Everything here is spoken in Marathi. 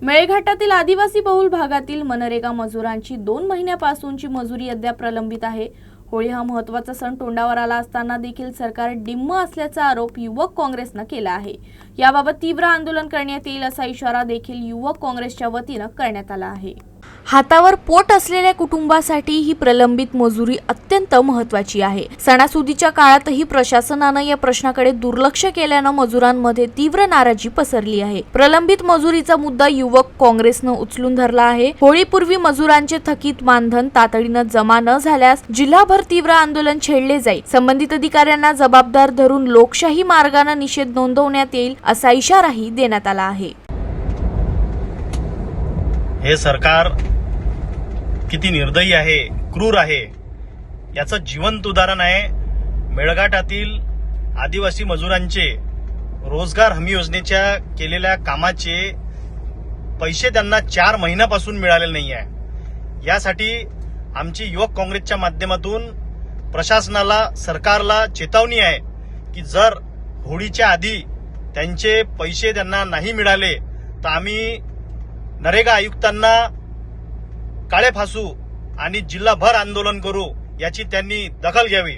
मेळघाटातील आदिवासी बहुल भागातील मनरेगा मजुरांची 2 महिन्यापासूनची मजुरी अद्याप प्रलंबित आहे। होळी हा महत्त्वाचा सण तोंडावर आला असताना देखील सरकार डिम्म असल्याचा आरोप युवक काँग्रेसनं केला आहे। याबाबत तीव्र आंदोलन करण्यात येईल असा इशारा देखील युवक काँग्रेसच्या वतीनं करण्यात आला आहे। हातावर पोट असलेल्या कुटुंबासाठी ही प्रलंबित मजुरी अत्यंत महत्त्वाची आहे। सणासुदीच्या काळातही प्रशासनानं या प्रश्नाकडे दुर्लक्ष केल्यानं मजुरांमध्ये तीव्र नाराजी पसरली आहे। प्रलंबित मजुरीचा मुद्दा युवक काँग्रेसनं उचलून धरला आहे। होळीपूर्वी मजुरांचे थकीत मानधन तातडीनं जमा न झाल्यास जिल्हाभर तीव्र आंदोलन छेडले जाईल। संबंधित अधिकाऱ्यांना जबाबदार धरून लोकशाही मार्गाने निषेध नोंदवण्यात येईल असा इशाराही देण्यात आला आहे। हे सरकार किती निर्दयी आहे, क्रूर आहे याचं जिवंत उदाहरण आहे। मेळघाटातील आदिवासी मजुरांचे रोजगार हमी योजनेच्या केलेल्या कामाचे पैसे त्यांना 4 महिन्यापासून मिळालेले नाही आहे। यासाठी आमची युवक काँग्रेसच्या माध्यमातून प्रशासनाला, सरकारला चेतावणी आहे की जर होळीच्या आधी त्यांचे पैसे त्यांना नाही मिळाले तर आम्ही नरेगा आयुक्तांना काळे फासू आणि जिल्हाभर आंदोलन करू, याची त्यांनी दखल घ्यावी।